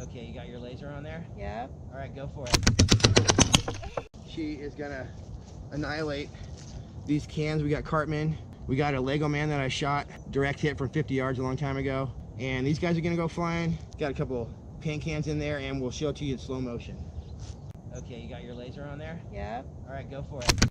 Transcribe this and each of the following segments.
Okay, you got your laser on there? Yep. All right, go for it. She is gonna annihilate these cans. We got Cartman. We got a Lego man that I shot direct hit from 50 yards a long time ago. And these guys are gonna go flying. Got a couple paint cans in there and we'll show it to you in slow motion. Okay, you got your laser on there? Yep. All right, go for it.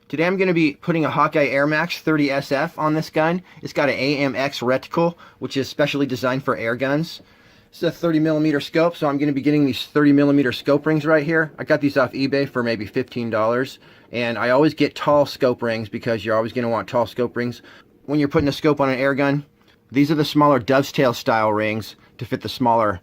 Today I'm going to be putting a Hawkeye Airmax SF30 SF on this gun. It's got an AMX reticle, which is specially designed for air guns. It's a 30mm scope, so I'm going to be getting these 30mm scope rings right here. I got these off eBay for maybe $15, and I always get tall scope rings because you're always going to want tall scope rings. When you're putting a scope on an air gun, these are the smaller dovetail style rings to fit the smaller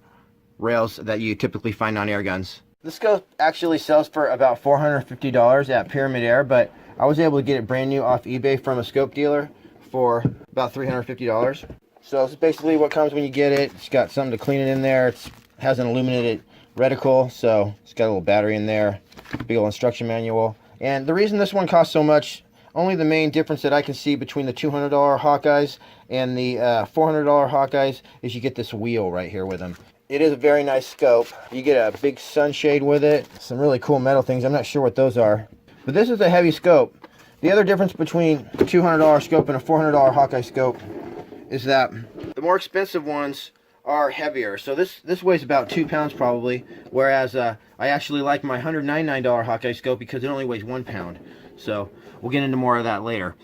rails that you typically find on air guns. This scope actually sells for about $450 at Pyramid Air, but I was able to get it brand new off eBay from a scope dealer for about $350. So this is basically what comes when you get it. It's got something to clean it in there. It has an illuminated reticle, so it's got a little battery in there, big old instruction manual. And the reason this one costs so much, only the main difference that I can see between the $200 Hawkeyes and the $400 Hawkeyes is you get this wheel right here with them. It is a very nice scope. You get a big sunshade with it, some really cool metal things. I'm not sure what those are. But this is a heavy scope. The other difference between a $200 scope and a $400 Hawkeye scope is that the more expensive ones are heavier. So this weighs about 2 pounds probably, whereas I actually like my $199 Hawkeye scope because it only weighs 1 pound. So we'll get into more of that later.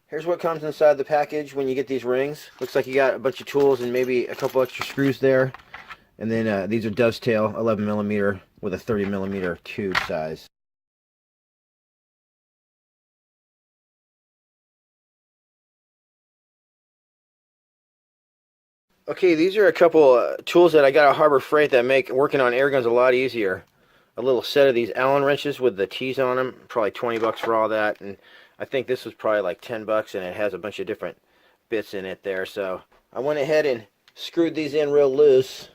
Here's what comes inside the package when you get these rings. Looks like you got a bunch of tools and maybe a couple extra screws there. And then these are dovetail 11mm with a 30mm tube size. Okay, these are a couple tools that I got at Harbor Freight that make working on air guns a lot easier. A little set of these Allen wrenches with the T's on them, probably 20 bucks for all that, and I think this was probably like 10 bucks, and it has a bunch of different bits in it there. So I went ahead and screwed these in real loose,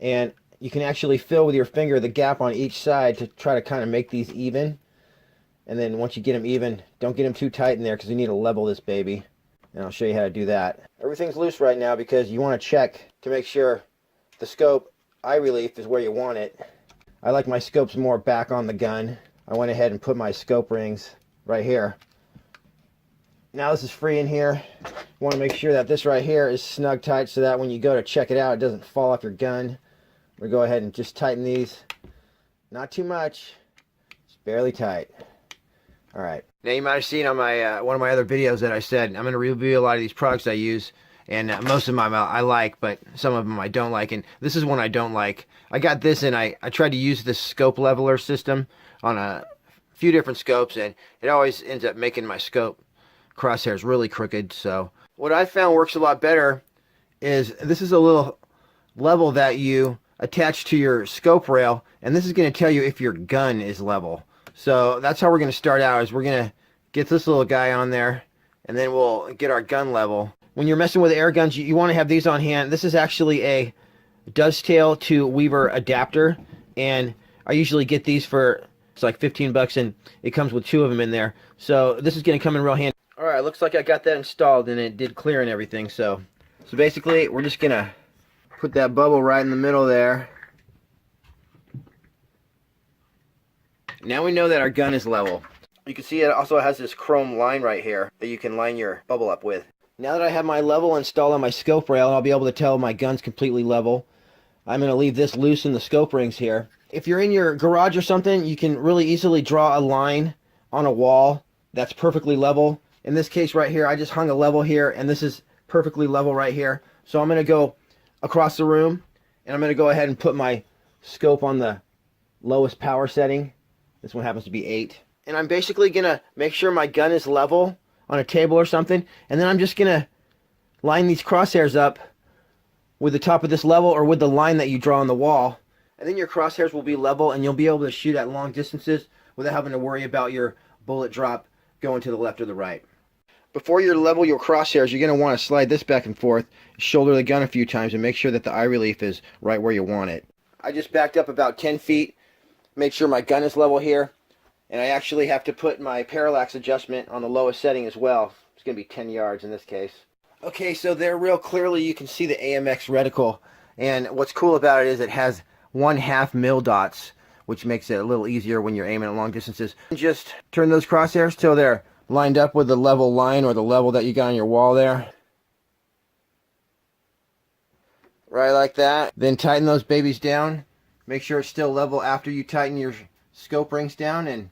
and you can actually feel with your finger the gap on each side to try to kind of make these even. And then once you get them even, don't get them too tight in there because you need to level this baby. And I'll show you how to do that. Everything's loose right now because you want to check to make sure the scope eye relief is where you want it. I like my scopes more back on the gun. I went ahead and put my scope rings right here. Now this is free in here. You want to make sure that this right here is snug tight so that when you go to check it out, it doesn't fall off your gun. We're going to go ahead and just tighten these. Not too much, just barely tight. All right. Now you might have seen on my one of my other videos that I said I'm going to review a lot of these products I use, and most of them I like, but some of them I don't like, and this is one I don't like. I got this and I tried to use this scope leveler system on a few different scopes, and it always ends up making my scope crosshairs really crooked. So what I found works a lot better is this is a little level that you attach to your scope rail, and this is going to tell you if your gun is level. So that's how we're going to start out, is we're going to get this little guy on there, and then we'll get our gun level. When you're messing with air guns, you want to have these on hand. This is actually a dovetail to Weaver adapter, and I usually get these for, it's like 15 bucks, and it comes with 2 of them in there. So this is going to come in real handy. Alright, looks like I got that installed, and it did clear and everything. So basically, we're just going to put that bubble right in the middle there. Now we know that our gun is level. You can see it also has this chrome line right here that you can line your bubble up with. Now that I have my level installed on my scope rail, I'll be able to tell my gun's completely level. I'm going to leave this loose in the scope rings here. If you're in your garage or something, you can really easily draw a line on a wall that's perfectly level. In this case right here, I just hung a level here, and this is perfectly level right here. So I'm going to go across the room, and I'm going to go ahead and put my scope on the lowest power setting. This one happens to be 8. And I'm basically going to make sure my gun is level on a table or something. And then I'm just going to line these crosshairs up with the top of this level or with the line that you draw on the wall. And then your crosshairs will be level, and you'll be able to shoot at long distances without having to worry about your bullet drop going to the left or the right. Before you level your crosshairs, you're going to want to slide this back and forth, shoulder the gun a few times, and make sure that the eye relief is right where you want it. I just backed up about 10 feet, make sure my gun is level here, and I actually have to put my parallax adjustment on the lowest setting as well. It's going to be 10 yards in this case. Okay, so there real clearly you can see the AMX reticle, and what's cool about it is it has 1/2 mil dots, which makes it a little easier when you're aiming at long distances. Just turn those crosshairs till they're lined up with the level line or the level that you got on your wall there. Right like that. Then tighten those babies down. Make sure it's still level after you tighten your scope rings down, and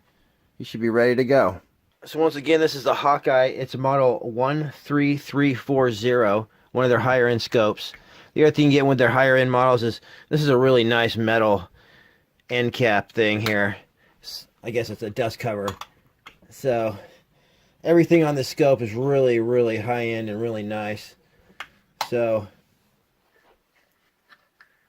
you should be ready to go. So once again, this is the Hawkeye. It's a model 13340, one of their higher end scopes. The other thing you get with their higher end models is this is a really nice metal end cap thing here. I guess it's a dust cover. So everything on this scope is really, really high end and really nice. So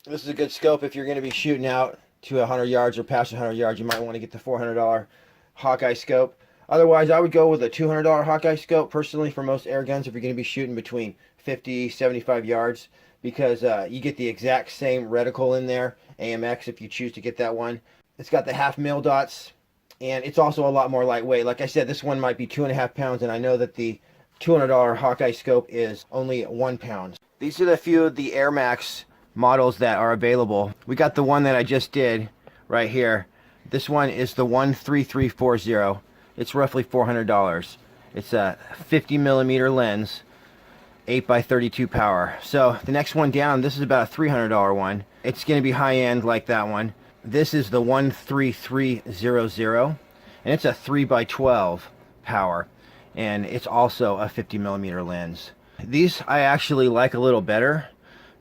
this is a good scope if you're going to be shooting out to 100 yards or past 100 yards. You might want to get the $400 Hawkeye scope. Otherwise, I would go with a $200 Hawkeye scope personally for most air guns if you're going to be shooting between 50, 75 yards, because you get the exact same reticle in there, AMX, if you choose to get that one. It's got the 1/2 mil dots, and it's also a lot more lightweight. Like I said, this one might be 2.5 pounds, and I know that the $200 Hawkeye scope is only 1 pound. These are the few of the Airmax models that are available. We got the one that I just did right here. This one is the 13340. It's roughly $400. It's a 50 millimeter lens, 8x32 power. So the next one down, this is about a $300 one. It's going to be high end like that one. This is the 13300, and it's a 3x12 power, and it's also a 50 millimeter lens. These I actually like a little better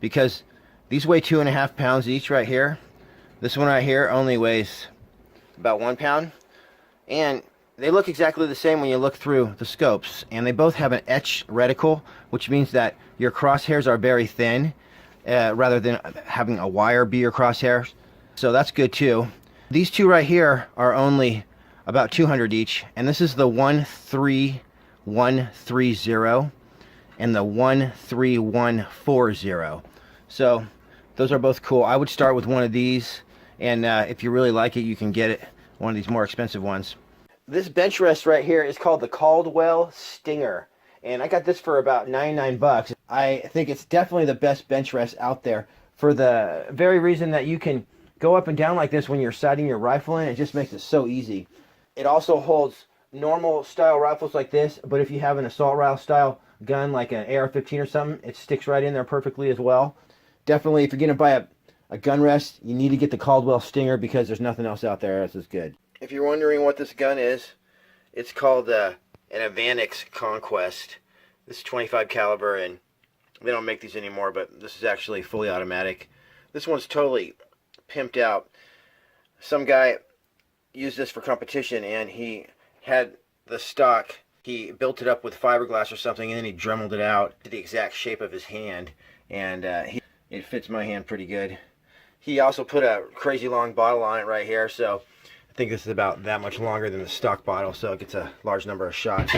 because these weigh 2.5 pounds each right here. This one right here only weighs about 1 pound, and they look exactly the same when you look through the scopes, and they both have an etched reticle, which means that your crosshairs are very thin rather than having a wire be your crosshairs. So that's good too. These two right here are only about 200 each, and this is the 13130 and the 13140. So those are both cool. I would start with one of these, and if you really like it, you can get it one of these more expensive ones. This bench rest right here is called the Caldwell Stinger, and I got this for about 99 bucks. I think it's definitely the best bench rest out there for the very reason that you can go up and down like this when you're sighting your rifle in. It just makes it so easy. It also holds normal style rifles like this, but if you have an assault rifle style gun like an AR-15 or something, it sticks right in there perfectly as well. Definitely, if you're going to buy a gun rest, you need to get the Caldwell Stinger because there's nothing else out there that's as good. If you're wondering what this gun is, it's called an Avanix Conquest. This is 25 caliber, and they don't make these anymore, but this is actually fully automatic. This one's totally pimped out. Some guy used this for competition, and he had the stock. He built it up with fiberglass or something, and then he dremeled it out to the exact shape of his hand, and it fits my hand pretty good. He also put a crazy long bottle on it right here, so I think this is about that much longer than the stock bottle, so it gets a large number of shots.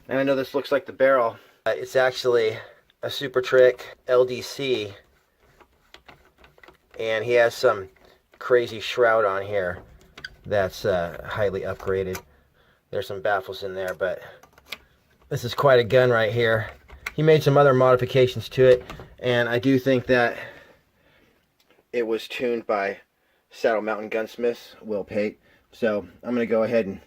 And I know this looks like the barrel. It's actually a Super Trick LDC, and he has some crazy shroud on here that's highly upgraded. There's some baffles in there, but this is quite a gun right here. He made some other modifications to it, and I do think that it was tuned by Saddle Mountain gunsmiths, Will Pate. So I'm going to go ahead and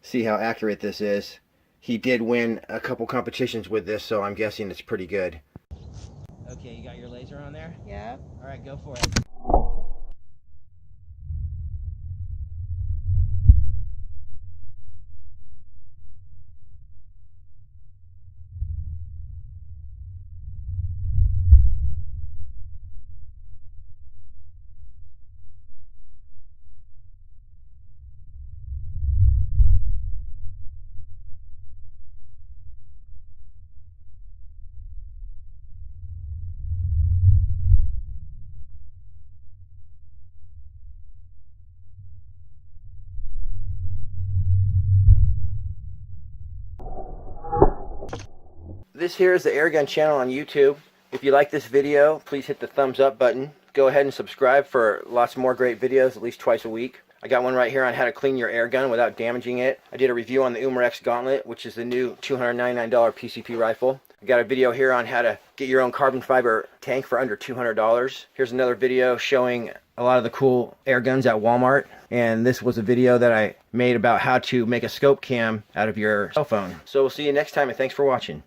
see how accurate this is. He did win a couple competitions with this, so I'm guessing it's pretty good. Okay, you got your laser on there? Yeah. All right, go for it. this here is the Airgun channel on YouTube. If you like this video, please hit the thumbs up button. Go ahead and subscribe for lots more great videos, at least twice a week. I got one right here on how to clean your air gun without damaging it. I did a review on the Umarex Gauntlet, which is the new $299 PCP rifle. I got a video here on how to get your own carbon fiber tank for under $200. Here's another video showing a lot of the cool air guns at Walmart. And this was a video that I made about how to make a scope cam out of your cell phone. So we'll see you next time, and thanks for watching.